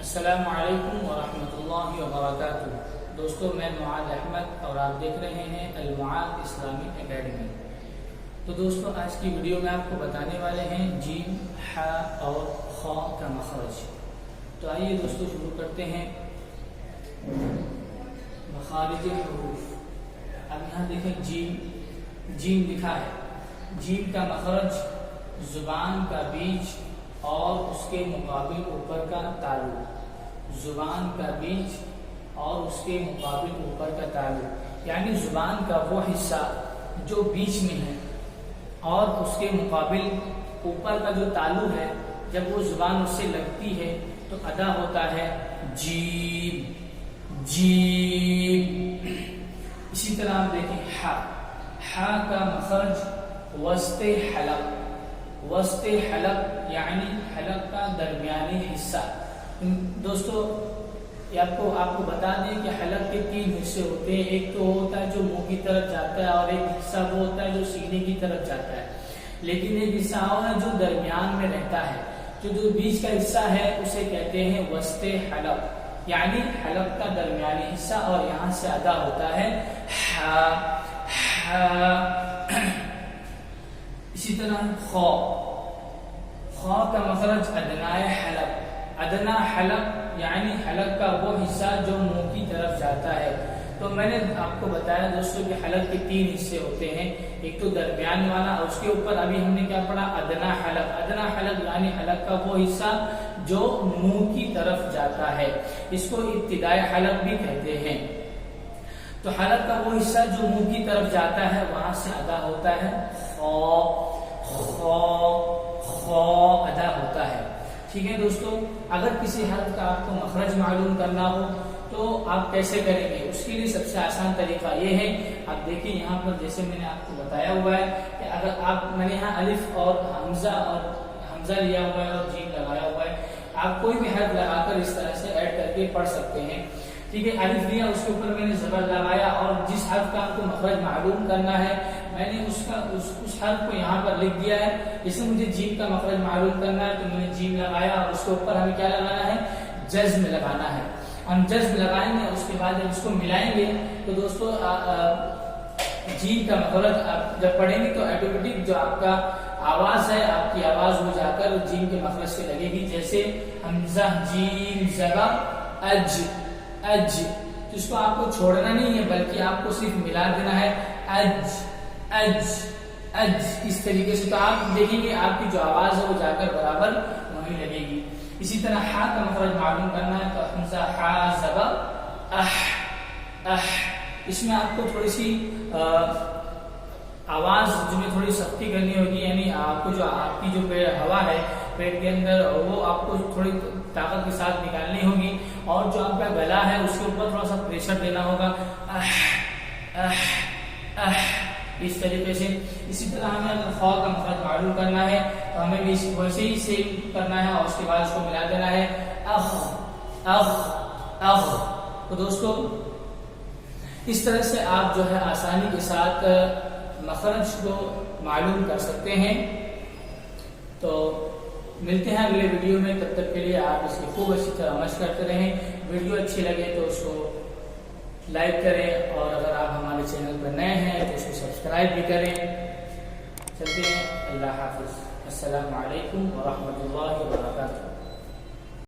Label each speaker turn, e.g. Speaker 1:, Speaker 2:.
Speaker 1: السلام علیکم ورحمۃ اللہ وبرکاتہ۔ دوستو، میں معاذ احمد اور آپ دیکھ رہے ہیں المعاذ اسلامی اکیڈمی۔ تو دوستو، آج کی ویڈیو میں آپ کو بتانے والے ہیں جیم، ح اور خ کا مخرج۔ تو آئیے دوستو شروع کرتے ہیں مخارج الحروف۔ اب یہاں دیکھیں جیم لکھا ہے۔ جیم کا مخرج زبان کا بیچ اور اس کے مقابل اوپر کا تعلق۔ زبان کا بیچ اور اس کے مقابل اوپر کا تعلق، یعنی زبان کا وہ حصہ جو بیچ میں ہے اور اس کے مقابل اوپر کا جو تعلق ہے، جب وہ زبان اس سے لگتی ہے تو ادا ہوتا ہے جیم جیم۔ اسی طرح آپ دیکھیں ح کا مخرج وسط حلق۔ وسط حلق یعنی حلق کا درمیانی حصہ۔ دوستو، آپ کو بتا دیں کہ حلق کے تین حصے ہوتے ہیں۔ ایک تو ہوتا ہے جو منہ کی طرف جاتا ہے اور ایک حصہ وہ ہوتا ہے جو سینے کی طرف جاتا ہے، لیکن ایک حصہ اور ہے جو درمیان میں رہتا ہے، جو بیچ کا حصہ ہے اسے کہتے ہیں وسط حلق، یعنی حلق کا درمیانی حصہ، اور یہاں سے ادا ہوتا ہے اسی طرح خ کا مخرج ادنائے حلق۔ ادنا حلق یعنی حلق کا وہ حصہ جو منہ کی طرف جاتا ہے۔ تو میں نے آپ کو بتایا دوستوں کہ حلق کے تین حصے ہوتے ہیں، ایک تو درمیان والا اور اس کے اوپر ابھی ہم نے کیا پڑھا، ادنا حلق۔ ادنا حلق یعنی حلق کا وہ حصہ جو منہ کی طرف جاتا ہے، اس کو ابتدائی حلق بھی کہتے ہیں۔ تو حلق کا وہ حصہ جو منہ کی طرف جاتا ہے وہاں سے ادا ہوتا ہے خ ادا ہوتا ہے۔ ٹھیک ہے دوستو، اگر کسی حرف کا آپ کو مخرج معلوم کرنا ہو تو آپ کیسے کریں گے؟ اس کے لیے سب سے آسان طریقہ یہ ہے، آپ دیکھیں یہاں پر جیسے میں نے آپ کو بتایا ہوا ہے کہ اگر میں نے یہاں الف اور حمزہ لیا ہوا ہے اور جیم لگایا ہوا ہے، آپ کوئی بھی حرف لگا کر اس طرح سے ایڈ کر کے پڑھ سکتے ہیں۔ ٹھیک ہے، الف لیا، اس کے اوپر میں نے زبر لگایا اور جس حرف کا آپ کو مخرج معلوم کرنا ہے میں نے اس حرف کو یہاں پر لکھ دیا ہے۔ جیسے مجھے جیم کا مخرج معلوم کرنا ہے تو میں نے جیم لگایا اور اس کے اوپر ہمیں کیا لگانا ہے، جزم لگانا ہے۔ ہم جزم لگائیں گے، اس کے بعد جب اس کو ملائیں گے تو دوستو جیم کا مخرج آپ جب پڑھیں گے تو آٹومیٹک جو آپ کا آواز ہے، آپ کی آواز ہو جا کر جیم کے مخرج سے لگے گی۔ جیسے حمزہ جیم زبر اج اج، تو اس کو آپ کو چھوڑنا نہیں ہے بلکہ آپ کو صرف ملا دینا ہے اج اج اج، اس طریقے سے۔ تو آپ دیکھیں گے آپ کی جو آواز ہے وہ جا کر برابر وہیں لگے گی۔ اسی طرح ح کا مخرج معلوم کرنا ہے تو حمزہ ح زبر اح اح، اس میں آپ کو تھوڑی سی آواز میں تھوڑی سختی کرنی ہوگی، یعنی آپ کو جو آپ کی جو ہوا ہے پیٹ کے اندر وہ آپ کو تھوڑی طاقت کے ساتھ نکالنی ہوگی، اور جو آپ کا گلا ہے اس کے اوپر تھوڑا سا پریشر دینا ہوگا اح اح اح، اس طریقے سے۔ اسی طرح ہمیں اگر خ کا مخرج معلوم کرنا ہے تو ہمیں بھی ویسے ہی سیم کرنا ہے اور اس کے بعد اس کو ملا دینا ہے اخ اخ اخ۔ تو دوستو اس طرح سے آپ جو ہے آسانی کے ساتھ مخرج کو معلوم کر سکتے ہیں۔ تو ملتے ہیں اگلے ویڈیو میں، تب تک کے لیے آپ اس کی خوب اچھی طرح مشق کرتے رہیں۔ ویڈیو اچھی لگے تو اس کو لائک کریں، اور اگر آپ ہمارے چینل پر نئے ہیں تو اس کو سبسکرائب بھی کریں۔ چلتے ہیں، اللہ حافظ، السلام علیکم ورحمۃ اللہ وبرکاتہ۔